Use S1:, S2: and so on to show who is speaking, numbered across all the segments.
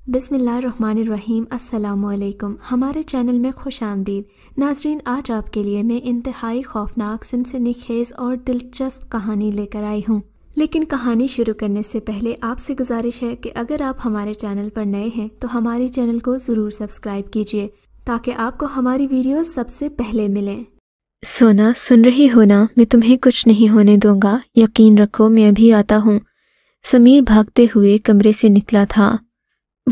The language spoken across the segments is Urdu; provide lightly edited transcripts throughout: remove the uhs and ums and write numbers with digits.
S1: بسم اللہ الرحمن الرحیم۔ السلام علیکم، ہمارے چینل میں خوش آمدید ناظرین۔ آج آپ کے لیے میں انتہائی خوفناک، سنسنی خیز اور دلچسپ کہانی لے کر آئی ہوں، لیکن کہانی شروع کرنے سے پہلے آپ سے گزارش ہے کہ اگر آپ ہمارے چینل پر نئے ہیں تو ہمارے چینل کو ضرور سبسکرائب کیجیے تاکہ آپ کو ہماری ویڈیوز سب سے پہلے ملیں۔ سونا، سن رہی ہو نا؟ میں تمہیں کچھ نہیں ہونے دوں گا، یقین رکھو میں ابھی آتا ہوں۔ سمیر بھاگتے ہوئے کمرے سے نکلا تھا۔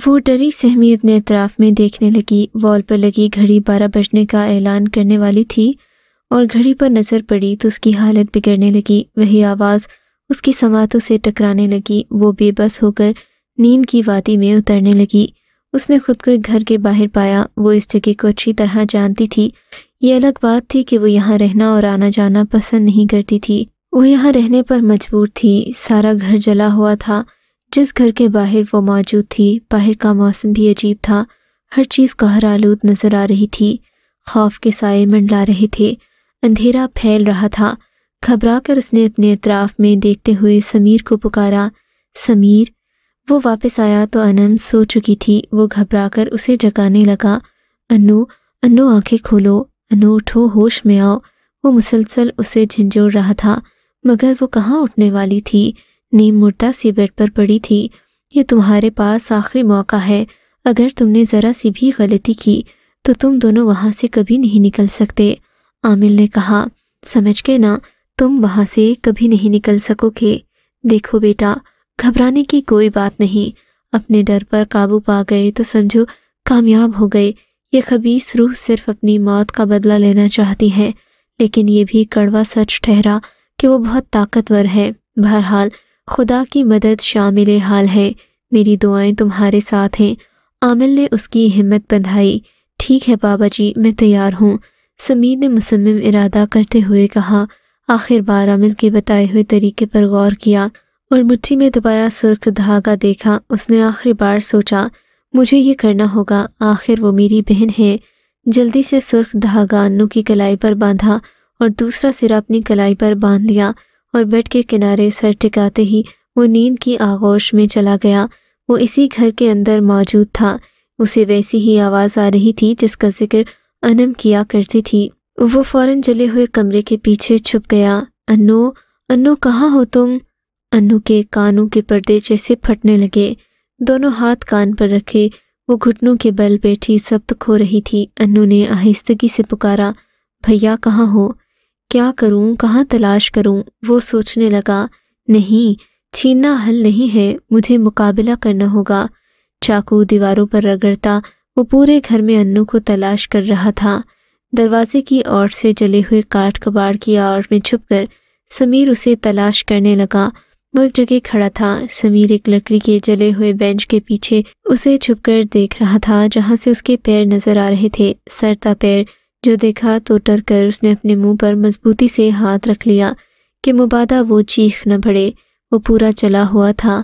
S1: وہ ڈری سہمی اپنے اطراف میں دیکھنے لگی۔ وال پر لگی گھڑی 12 بجنے کا اعلان کرنے والی تھی اور گھڑی پر نظر پڑی تو اس کی حالت بگڑنے لگی۔ وہی آواز اس کی سماعتوں سے ٹکرانے لگی۔ وہ بے بس ہو کر نیند کی وادی میں اترنے لگی۔ اس نے خود کو ایک گھر کے باہر پایا۔ وہ اس جگہ کو اچھی طرح جانتی تھی۔ یہ الگ بات تھی کہ وہ یہاں رہنا اور آنا جانا پسند نہیں کرتی تھی۔ وہ یہاں رہنے پر مجبور تھی۔ سارا گھر جلا ہوا تھا۔ جس گھر کے باہر وہ موجود تھی، باہر کا موسم بھی عجیب تھا۔ ہر چیز قہر آلود نظر آ رہی تھی۔ خوف کے سائے منڈلا رہے تھے۔ اندھیرا پھیل رہا تھا۔ گھبرا کر اس نے اپنے اطراف میں دیکھتے ہوئے سمیر کو پکارا، سمیر۔ وہ واپس آیا تو انم سو چکی تھی۔ وہ گھبرا کر اسے جگانے لگا، انو، انو آنکھیں کھولو، انو اٹھو، ہوش میں آؤ۔ وہ مسلسل اسے جھنجھوڑ رہا تھا مگر وہ کہاں اٹھنے والی تھی۔ نیم مردہ سی بیڈ پر پڑی تھی۔ یہ تمہارے پاس آخری موقع ہے۔ اگر تم نے ذرا سی بھی غلطی کی تو تم دونوں وہاں سے کبھی نہیں نکل سکتے، عامل نے کہا۔ سمجھ گئے نا؟ تم وہاں سے کبھی نہیں نکل سکو گے۔ دیکھو بیٹا، گھبرانے کی کوئی بات نہیں۔ اپنے ڈر پر قابو پا گئے تو سمجھو کامیاب ہو گئے۔ یہ خبیث روح صرف اپنی موت کا بدلہ لینا چاہتی ہے، لیکن یہ بھی کڑوا سچ ٹھہرا کہ وہ بہت طاقتور ہے۔ بہرحال خدا کی مدد شامل حال ہے۔ میری دعائیں تمہارے ساتھ ہیں۔ عامل نے اس کی ہمت بندھائی۔ ٹھیک ہے بابا جی، میں تیار ہوں، سمیر نے مصمم ارادہ کرتے ہوئے کہا۔ آخر بار عامل کے بتائے ہوئے طریقے پر غور کیا اور مٹھی میں دبایا سرخ دھاگا دیکھا۔ اس نے آخری بار سوچا، مجھے یہ کرنا ہوگا، آخر وہ میری بہن ہے۔ جلدی سے سرخ دھاگا انو کی کلائی پر باندھا اور دوسرا سرا اپنی کلائی پر باندھ لیا اور بیڈ کے کنارے سر ٹکاتے ہی وہ نیند کی آغوش میں چلا گیا۔ وہ اسی گھر کے اندر موجود تھا۔ اسے ویسی ہی آواز آ رہی تھی جس کا ذکر انم کیا کرتی تھی۔ وہ فوراً جلے ہوئے کمرے کے پیچھے چھپ گیا۔ انو، انو کہاں ہو تم؟ انو کے کانوں کے پردے جیسے پھٹنے لگے۔ دونوں ہاتھ کان پر رکھے وہ گھٹنوں کے بل بیٹھی ضبط کھو رہی تھی۔ انو نے آہستگی سے پکارا، بھیا کہاں ہو؟ کیا کروں، کہاں تلاش کروں؟ وہ سوچنے لگا، نہیں، چھیننا حل نہیں ہے، مجھے مقابلہ کرنا ہوگا۔ چاقو دیواروں پر رگڑتا وہ پورے گھر میں انو کو تلاش کر رہا تھا۔ دروازے کی اوٹ سے جلے ہوئے کاٹ کباڑ کی آڑ میں چھپ کر سمیر اسے تلاش کرنے لگا۔ وہ ایک جگہ کھڑا تھا۔ سمیر ایک لکڑی کے جلے ہوئے بینچ کے پیچھے اسے چھپ کر دیکھ رہا تھا جہاں سے اس کے پیر نظر آ رہے تھے، سر تا پیر۔ جو دیکھا تو ڈر کر اس نے اپنے منہ پر مضبوطی سے ہاتھ رکھ لیا کہ مبادا وہ چیخ نہ پڑے۔ وہ پورا جلا ہوا تھا،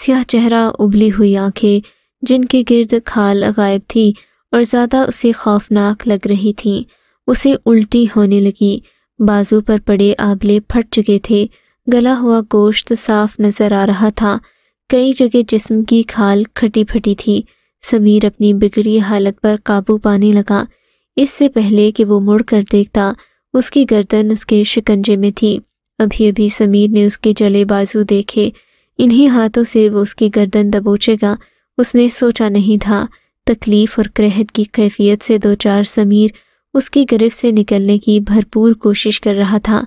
S1: سیاہ چہرہ، ابلی ہوئی آنکھیں جن کے گرد کھال غائب تھی اور زیادہ اسے خوفناک لگ رہی تھیں۔ اسے الٹی ہونے لگی۔ بازو پر پڑے آبلے پھٹ چکے تھے۔ گلا ہوا گوشت صاف نظر آ رہا تھا۔ کئی جگہ جسم کی کھال کھٹی پھٹی تھی۔ سمیر اپنی بگڑی حالت پر قابو پانے لگا۔ اس سے پہلے کہ وہ مڑ کر دیکھتا، اس کی گردن اس کے شکنجے میں تھی۔ ابھی ابھی سمیر نے اس کے جلے بازو دیکھے۔ انہی ہاتھوں سے وہ اس کی گردن دبوچے گا اس نے سوچا نہیں تھا۔ تکلیف اور کرہت کی کیفیت سے دوچار سمیر اس کی گرفت سے نکلنے کی بھرپور کوشش کر رہا تھا۔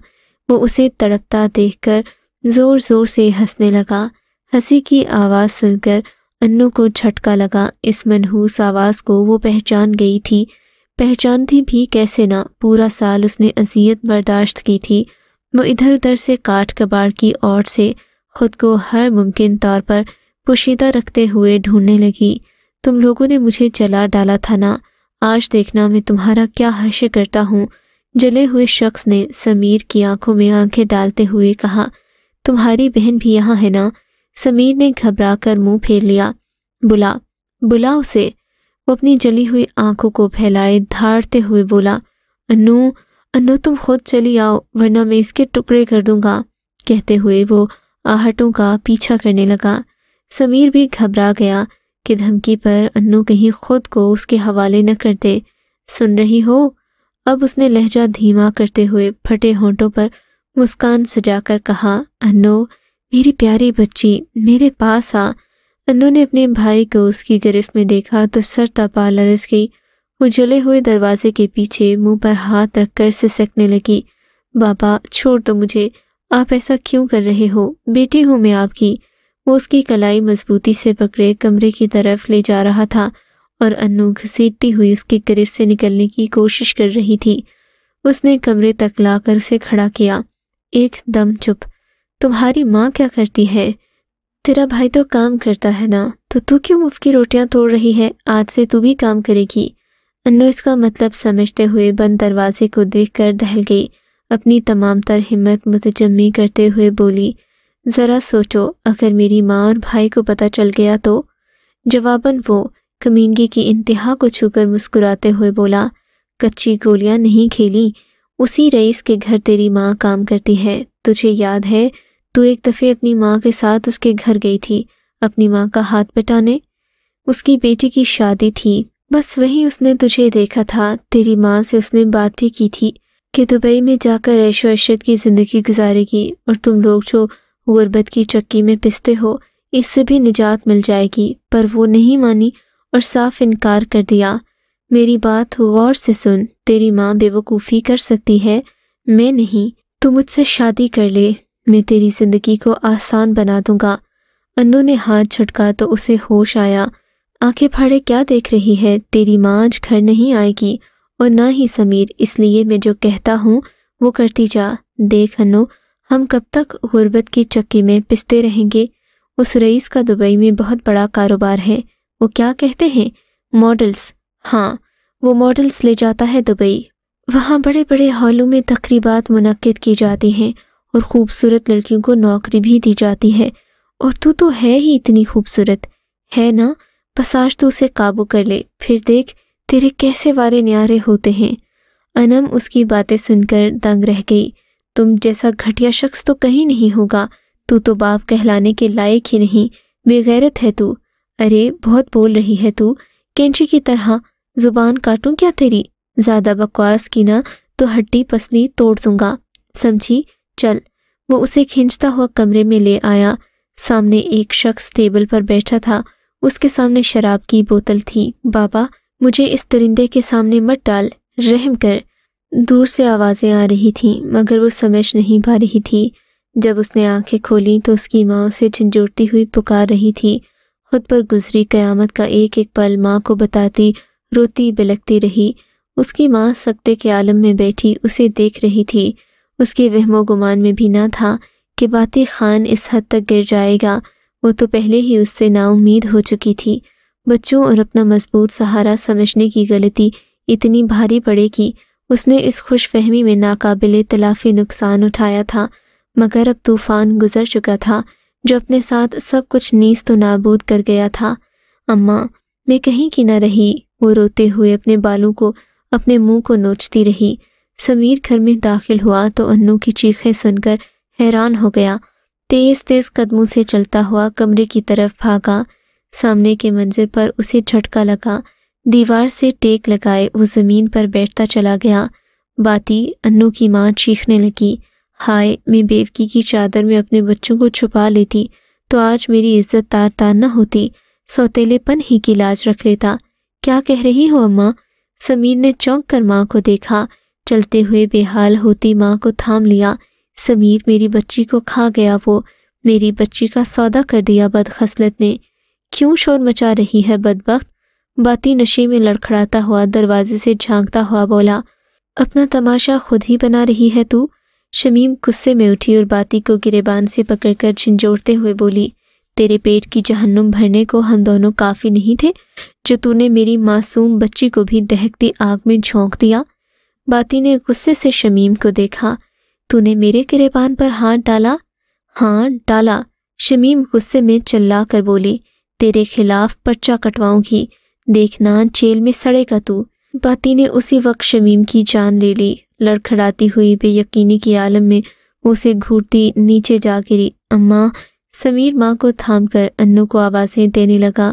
S1: وہ اسے تڑپتا دیکھ کر زور زور سے ہنسنے لگا۔ ہنسی کی آواز سن کر انو کو جھٹکا لگا۔ اس منحوس آواز کو وہ پہچان گئی تھی۔ پہچانتی بھی کیسے نہ، پورا سال اس نے اذیت برداشت کی تھی۔ وہ ادھر ادھر سے کاٹ کباڑ کی اوٹ سے خود کو ہر ممکن طور پر پوشیدہ رکھتے ہوئے ڈھونڈنے لگی۔ تم لوگوں نے مجھے جلا ڈالا تھا نا، آج دیکھنا میں تمہارا کیا حشر کرتا ہوں۔ جلے ہوئے شخص نے سمیر کی آنکھوں میں آنکھیں ڈالتے ہوئے کہا، تمہاری بہن بھی یہاں ہے نا؟ سمیر نے گھبرا کر منہ پھیر لیا۔ بلا اسے۔ وہ اپنی جلی ہوئی آنکھوں کو پھیلائے دھاڑتے ہوئے بولا، انو تم خود چلی آؤ ورنہ میں اس کے ٹکڑے کر دوں گا۔ کہتے ہوئے وہ آہٹوں کا پیچھا کرنے لگا۔ سمیر بھی گھبرا گیا۔ کہ دھمکی پر انو کہیں خود کو اس کے حوالے نہ کر دے۔ سن رہی ہو؟ اب اس نے لہجہ دھیما کرتے ہوئے پھٹے ہونٹوں پر مسکان سجا کر کہا۔ انو میری پیاری بچی، میرے پاس آ۔ انو نے اپنے بھائی کو اس کی گرفت میں دیکھا تو سر تپا لرز گئی۔ وہ جلے ہوئے دروازے کے پیچھے منہ پر ہاتھ رکھ کر سسکنے لگی۔ بابا چھوڑ دو مجھے، آپ ایسا کیوں کر رہے ہو؟ بیٹی ہوں میں آپ کی۔ وہ اس کی کلائی مضبوطی سے پکڑے کمرے کی طرف لے جا رہا تھا اور انو گھسیٹتی ہوئی اس کی گرفت سے نکلنے کی کوشش کر رہی تھی۔ اس نے کمرے تک لا کر اسے کھڑا کیا۔ ایک دم چپ۔ تمہاری ماں کیا کرتی ہے؟ تیرا بھائی تو کام کرتا ہے نا، تو تو کیوں مفت کی روٹیاں توڑ رہی ہے؟ آج سے تو بھی کام کرے گی۔ انو اس کا مطلب سمجھتے ہوئے بند دروازے کو دیکھ کر دہل گئی۔ اپنی تمام تر ہمت متجمع کرتے ہوئے بولی، ذرا سوچو اگر میری ماں اور بھائی کو پتہ چل گیا تو؟ جواباً وہ کمینگی کی انتہا کو چھو کر مسکراتے ہوئے بولا، کچی گولیاں نہیں کھیلی، اسی رئیس کے گھر تیری ماں کام کرتی ہے۔ تجھے یاد ہے تو ایک دفعہ اپنی ماں کے ساتھ اس کے گھر گئی تھی اپنی ماں کا ہاتھ پٹانے؟ اس کی بیٹی کی شادی تھی، بس وہیں اس نے تجھے دیکھا تھا۔ تیری ماں سے اس نے بات بھی کی تھی کہ دبئی میں جا کر عیش و عشرت کی زندگی گزارے گی اور تم لوگ جو غربت کی چکی میں پستے ہو اس سے بھی نجات مل جائے گی، پر وہ نہیں مانی اور صاف انکار کر دیا۔ میری بات غور سے سن، تیری ماں بے وقوفی کر سکتی ہے، میں نہیں۔ تو مجھ سے شادی کر لے، میں تیری زندگی کو آسان بنا دوں گا۔ انو نے ہاتھ جھٹکا تو اسے ہوش آیا۔ آنکھیں پھاڑے کیا دیکھ رہی ہے؟ تیری ماں آج گھر نہیں آئے گی اور نہ ہی سمیر، اس لیے میں جو کہتا ہوں وہ کرتی جا۔ دیکھ انو، ہم کب تک غربت کی چکی میں پستے رہیں گے؟ اس رئیس کا دبئی میں بہت بڑا کاروبار ہے۔ وہ کیا کہتے ہیں؟ ماڈلز۔ ہاں، وہ ماڈلز لے جاتا ہے دبئی۔ وہاں بڑے بڑے ہالوں میں تقریبات منعقد کی جاتی ہیں اور خوبصورت لڑکیوں کو نوکری بھی دی جاتی ہے، اور تو ہے ہی اتنی خوبصورت ہے نا؟ بس آج تو اسے قابو کر لے، پھر دیکھ تیرے کیسے وارے نیارے ہوتے ہیں۔ انم اس کی باتیں سن کر دنگ رہ گئی۔ تم جیسا گھٹیا شخص تو کہیں نہیں ہوگا، تو باپ کہلانے کے لائق ہی نہیں، بے غیرت ہے تو۔ ارے بہت بول رہی ہے تو، کینچی کی طرح زبان کاٹوں کیا تیری؟ زیادہ بکواس کی نا تو ہڈی پسلی توڑ دوں گا، سمجھی؟ چل۔ وہ اسے کھینچتا ہوا کمرے میں لے آیا۔ سامنے ایک شخص ٹیبل پر بیٹھا تھا، اس کے سامنے شراب کی بوتل تھی۔ بابا مجھے اس درندے کے سامنے مت ڈال، رحم کر۔ دور سے آوازیں آ رہی تھیں مگر وہ سمجھ نہیں پا رہی تھی۔ جب اس نے آنکھیں کھولیں تو اس کی ماں اسے جھنجھوڑتی ہوئی پکار رہی تھی۔ خود پر گزری قیامت کا ایک ایک پل ماں کو بتاتی روتی بلکتی رہی۔ اس کی ماں سکتے کے عالم میں بیٹھی اسے دیکھ رہی تھی۔ اس کے وہم و گمان میں بھی نہ تھا کہ باتی خان اس حد تک گر جائے گا۔ وہ تو پہلے ہی اس سے نا امید ہو چکی تھی۔ بچوں اور اپنا مضبوط سہارا سمجھنے کی غلطی اتنی بھاری پڑے گی، اس نے اس خوش فہمی میں ناقابل تلافی نقصان اٹھایا تھا، مگر اب طوفان گزر چکا تھا جو اپنے ساتھ سب کچھ نیست و نابود کر گیا تھا۔ اماں میں کہیں کی نہ رہی، وہ روتے ہوئے اپنے بالوں کو اپنے منہ کو نوچتی رہی۔ سمیر گھر میں داخل ہوا تو انو کی چیخیں سن کر حیران ہو گیا۔ تیز تیز قدموں سے چلتا ہوا کمرے کی طرف بھاگا۔ سامنے کے منظر پر اسے جھٹکا لگا۔ دیوار سے ٹیک لگائے وہ زمین پر بیٹھتا چلا گیا۔ باتی، انو کی ماں چیخنے لگی، ہائے میں بیوکی کی چادر میں اپنے بچوں کو چھپا لیتی تو آج میری عزت تار تار نہ ہوتی، سوتیلے پن ہی کی لاج رکھ لیتا۔ کیا کہہ رہی ہو اماں؟ سمیر نے چونک کر ماں کو دیکھا۔ چلتے ہوئے بے حال ہوتی ماں کو تھام لیا۔ سمیر میری بچی کو کھا گیا، وہ میری بچی کا سودا کر دیا بدخصلت نے۔ کیوں شور مچا رہی ہے بدبخت؟ باتی نشے میں لڑکھڑاتا ہوا دروازے سے جھانکتا ہوا بولا، اپنا تماشا خود ہی بنا رہی ہے تو؟ شمیم غصے میں اٹھی اور باتی کو گریبان سے پکڑ کر جھنجھوڑتے ہوئے بولی، تیرے پیٹ کی جہنم بھرنے کو ہم دونوں کافی نہیں تھے جو تو نے میری معصوم بچی کو بھی دہکتی آگ میں جھونک دیا؟ باتی نے غصے سے شمیم کو دیکھا، تو نے میرے گریبان پر ہاتھ ڈالا؟ ہاں ڈالا، شمیم غصے میں چلا کر بولی، تیرے خلاف پرچہ کٹواؤں گی، دیکھنا جیل میں سڑے گا تو۔ باتی نے اسی وقت شمیم کی جان لے لی۔ لڑکھڑاتی ہوئی بے یقینی کی عالم میں اسے گھورتی نیچے جا گری۔ اماں، سمیر ماں کو تھام کر انو کو آوازیں دینے لگا۔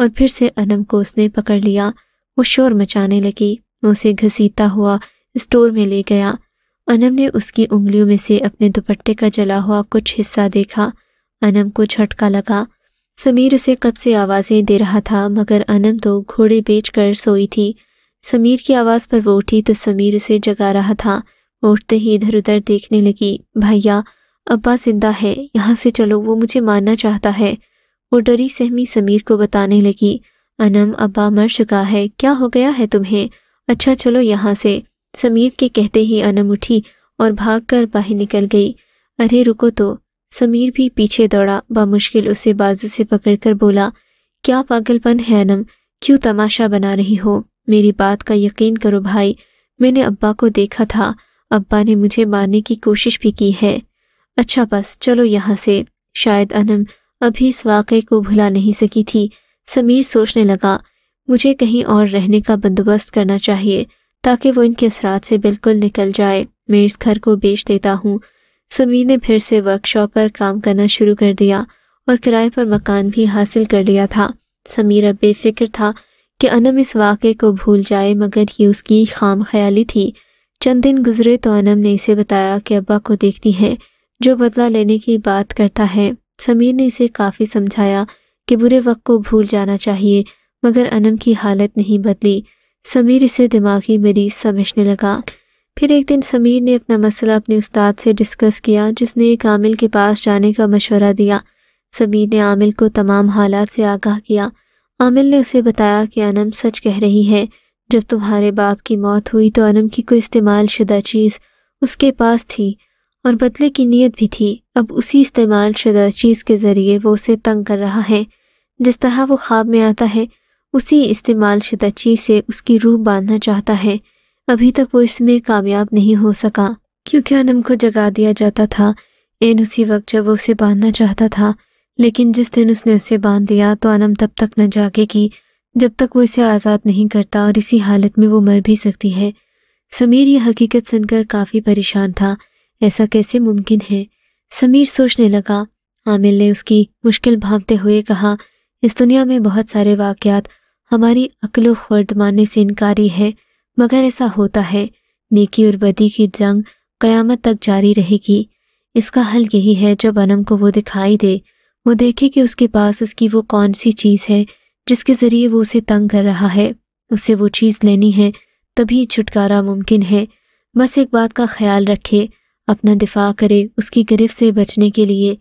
S1: اور پھر سے انم کو اس نے پکڑ لیا۔ وہ شور مچانے لگی۔ وہ اسے گھسیٹتا ہوا اسٹور میں لے گیا۔ انم نے اس کی انگلیوں میں سے اپنے دوپٹے کا جلا ہوا کچھ حصہ دیکھا۔ انم کو جھٹکا لگا۔ سمیر اسے کب سے آوازیں دے رہا تھا، مگر انم تو گھوڑے بیچ کر سوئی تھی۔ سمیر کی آواز پر وہ اٹھی تو سمیر اسے جگا رہا تھا۔ اٹھتے ہی ادھر ادھر دیکھنے لگی۔ بھیا، ابا زندہ ہے، یہاں سے چلو، وہ مجھے مارنا چاہتا ہے۔ وہ ڈری سہمی سمیر کو بتانے لگی، انم، ابا مر چکا ہے، کیا ہو گیا ہے تمہیں؟ اچھا چلو یہاں سے۔ سمیر کے کہتے ہی انم اٹھی اور بھاگ کر باہر نکل گئی۔ ارے رکو تو۔ سمیر بھی پیچھے دوڑا، بامشکل اسے بازو سے پکڑ کر بولا، کیا پاگل پن ہے انم، کیوں تماشا بنا رہی ہو؟ میری بات کا یقین کرو بھائی، میں نے ابا کو دیکھا تھا، ابا نے مجھے مارنے کی کوشش بھی کی ہے۔ اچھا بس چلو یہاں سے۔ شاید انم ابھی اس واقعے کو بھلا نہیں سکی تھی۔ سمیر سوچنے لگا، مجھے کہیں اور رہنے کا بندوبست کرنا چاہیے تاکہ وہ ان کے اثرات سے بالکل نکل جائے۔ میں اس گھر کو بیچ دیتا ہوں۔ سمیر نے پھر سے ورک شاپ پر کام کرنا شروع کر دیا اور کرائے پر مکان بھی حاصل کر لیا تھا۔ سمیر اب بے فکر تھا کہ انم اس واقعے کو بھول جائے، مگر یہ اس کی خام خیالی تھی۔ چند دن گزرے تو انم نے اسے بتایا کہ ابا کو دیکھتی ہے جو بدلہ لینے کی بات کرتا ہے۔ سمیر نے اسے کافی سمجھایا کہ برے وقت کو بھول جانا چاہیے، مگر انم کی حالت نہیں بدلی۔ سمیر اسے دماغی مریض سمجھنے لگا۔ پھر ایک دن سمیر نے اپنا مسئلہ اپنے استاد سے ڈسکس کیا، جس نے ایک عامل کے پاس جانے کا مشورہ دیا۔ سمیر نے عامل کو تمام حالات سے آگاہ کیا۔ عامل نے اسے بتایا کہ انم سچ کہہ رہی ہے، جب تمہارے باپ کی موت ہوئی تو انم کی کوئی استعمال شدہ چیز اس کے پاس تھی اور بدلے کی نیت بھی تھی۔ اب اسی استعمال شدہ چیز کے ذریعے وہ اسے تنگ کر رہا ہے۔ جس طرح وہ خواب میں آتا ہے، اسی استعمال شدہ چیز سے اس کی روح باندھنا چاہتا ہے۔ ابھی تک وہ اس میں کامیاب نہیں ہو سکا، کیونکہ انم کو جگا دیا جاتا تھا اسی وقت جب وہ اسے باندھنا چاہتا تھا۔ لیکن جس دن اس نے اسے باندھ دیا تو انم تب تک نہ جاگے گی جب تک وہ اسے آزاد نہیں کرتا، اور اسی حالت میں وہ مر بھی سکتی ہے۔ سمیر یہ حقیقت سن کر کافی پریشان تھا۔ ایسا کیسے ممکن ہے؟ سمیر سوچنے لگا۔ عامل نے اس کی مشکل بھانپتے ہوئے کہا، اس دنیا میں بہت سارے واقعات ہماری عقل و خرد ماننے سے انکاری ہے، مگر ایسا ہوتا ہے۔ نیکی اور بدی کی جنگ قیامت تک جاری رہے گی۔ اس کا حل یہی ہے، جب انم کو وہ دکھائی دے، وہ دیکھے کہ اس کے پاس اس کی وہ کون سی چیز ہے جس کے ذریعے وہ اسے تنگ کر رہا ہے، اسے وہ چیز لینی ہے، تبھی چھٹکارا ممکن ہے۔ بس ایک بات کا خیال رکھے، اپنا دفاع کرے اس کی گرفت سے بچنے کے لیے۔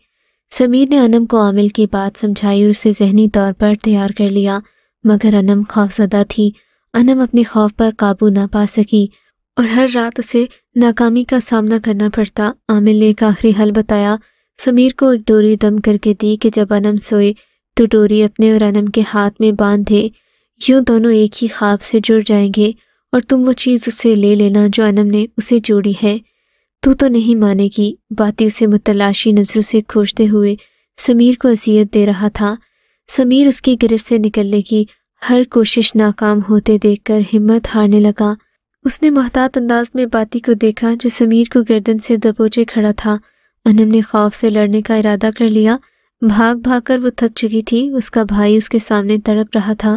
S1: سمیر نے انم کو عامل کی بات سمجھائی اور اسے ذہنی طور پر تیار کر لیا، مگر انم خوفزدہ تھی۔ انم اپنے خوف پر قابو نہ پا سکی اور ہر رات اسے ناکامی کا سامنا کرنا پڑتا۔ عامل نے ایک آخری حل بتایا، سمیر کو ایک ڈوری دم کر کے دی کہ جب انم سوئے تو ڈوری اپنے اور انم کے ہاتھ میں باندھ دے، یوں دونوں ایک ہی خواب سے جڑ جائیں گے اور تم وہ چیز اس سے لے لینا جو انم نے اسے جوڑی ہے۔ تو نہیں مانے گی۔ باتی اسے متلاشی نظروں سے کھوجتے ہوئے سمیر کو اذیت دے رہا تھا۔ سمیر اس کی گرفت سے نکلنے کی ہر کوشش ناکام ہوتے دیکھ کر ہمت ہارنے لگا۔ اس نے محتاط انداز میں باتی کو دیکھا جو سمیر کو گردن سے دبوچے کھڑا تھا۔ انم نے خوف سے لڑنے کا ارادہ کر لیا۔ بھاگ بھاگ کر وہ تھک چکی تھی۔ اس کا بھائی اس کے سامنے تڑپ رہا تھا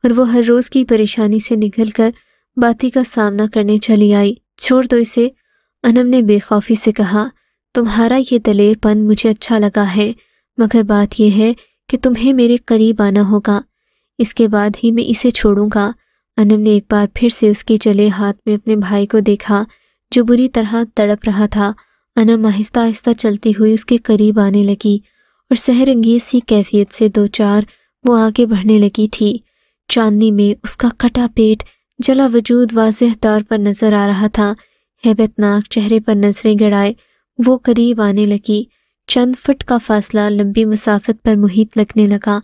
S1: اور وہ ہر روز کی پریشانی سے نکل کر باتی کا سامنا کرنے چلی آئی۔ چھوڑ دو اسے، انم نے بے خوفی سے کہا، تمہارا یہ دلیر پن مجھے اچھا لگا ہے، مگر بات یہ ہے کہ تمہیں میرے قریب آنا ہوگا، اس کے بعد ہی میں اسے چھوڑوں گا۔ انم نے ایک بار پھر سے اس کے جلے ہاتھ میں اپنے بھائی کو دیکھا جو بری طرح تڑپ رہا تھا۔ انم آہستہ آہستہ چلتی ہوئی اس کے قریب آنے لگی اور سحر انگیز سی کیفیت سے دو چار وہ آگے بڑھنے لگی تھی۔ چاندنی میں اس کا کٹا پیٹ، جلا وجود واضح طور پر نظر آ رہا تھا۔ ہیبت ناک چہرے پر نظریں گڑائے وہ قریب آنے لگی۔ چند فٹ کا فاصلہ لمبی مسافت پر محیط لگنے لگا۔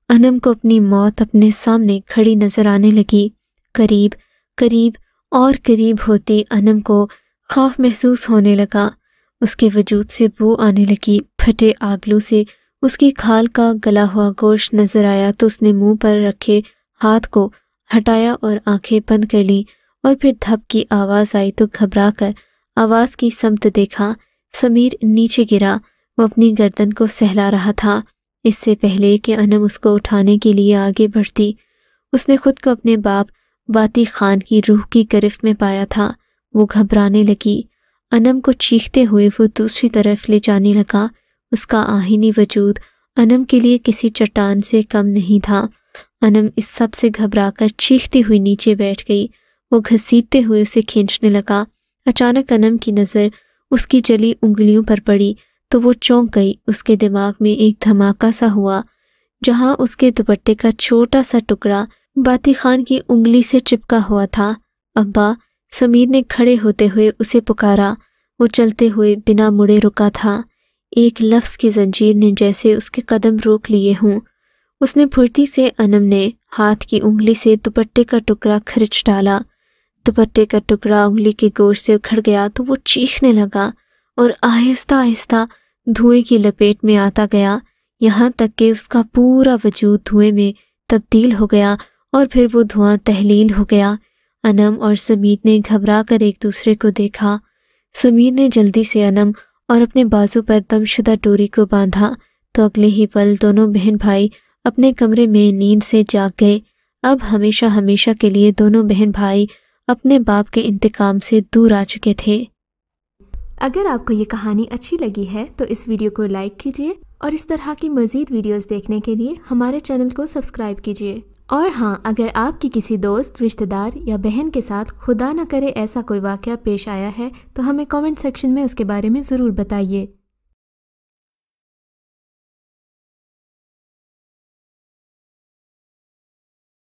S1: انم کو اپنی موت اپنے سامنے کھڑی نظر آنے لگی۔ قریب قریب اور قریب ہوتی انم کو خوف محسوس ہونے لگا۔ اس کے وجود سے بو آنے لگی۔ پھٹے آبلو سے اس کی کھال کا گلا ہوا گوشت نظر آیا تو اس نے منہ پر رکھے ہاتھ کو ہٹایا اور آنکھیں بند کر لیں، اور پھر دھپ کی آواز آئی تو گھبرا کر آواز کی سمت دیکھا۔ سمیر نیچے گرا، وہ اپنی گردن کو سہلا رہا تھا۔ اس سے پہلے کہ انم اس کو اٹھانے کے لیے آگے بڑھتی، اس نے خود کو اپنے باپ باتی خان کی روح کی گرفت میں پایا تھا۔ وہ گھبرانے لگی۔ انم کو چیختے ہوئے وہ دوسری طرف لے جانے لگا۔ اس کا آہنی وجود انم کے لیے کسی چٹان سے کم نہیں تھا۔ انم اس سب سے گھبرا کر چیختی ہوئی نیچے بیٹھ گئی۔ وہ گھسیٹتے ہوئے اسے کھینچنے لگا۔ اچانک انم کی نظر اس کی جلی انگلیوں پر پڑی تو وہ چونک گئی۔ اس کے دماغ میں ایک دھماکہ سا ہوا، جہاں اس کے دوپٹے کا چھوٹا سا ٹکڑا باتی خان کی انگلی سے چپکا ہوا تھا۔ ابا! سمیر نے کھڑے ہوتے ہوئے اسے پکارا۔ وہ چلتے ہوئے بنا مڑے رکا تھا۔ ایک لفظ کی زنجیر نے جیسے اس کے قدم روک لیے ہوں۔ اس نے پھرتی سے انم نے ہاتھ کی انگلی سے دوپٹے کا ٹکڑا کھرچ ڈالا۔ دوپٹے کا ٹکڑا انگلی کے گوشت سے اکھڑ گیا تو وہ چیخنے لگا اور آہستہ آہستہ دھوئیں کی لپیٹ میں آتا گیا، یہاں تک کہ اس کا پورا وجود دھوئیں میں تبدیل ہو گیا اور پھر وہ دھواں تحلیل ہو گیا۔ انم اور سمیر نے گھبرا کر ایک دوسرے کو دیکھا۔ سمیر نے جلدی سے انم اور اپنے بازو پر دم شدہ ڈوری کو باندھا تو اگلے ہی پل دونوں بہن بھائی اپنے کمرے میں نیند سے جاگ گئے۔ اب ہمیشہ ہمیشہ کے لیے دونوں بہن بھائی اپنے باپ کے انتقام سے دور آ چکے تھے۔
S2: اگر آپ کو یہ کہانی اچھی لگی ہے تو اس ویڈیو کو لائک کیجیے اور اس طرح کی مزید ویڈیوز دیکھنے کے لیے ہمارے چینل کو سبسکرائب کیجیے۔ اور ہاں، اگر آپ کی کسی دوست، رشتہ دار یا بہن کے ساتھ خدا نہ کرے ایسا کوئی واقعہ پیش آیا ہے تو ہمیں کامنٹ سیکشن میں اس کے بارے میں ضرور بتائیے۔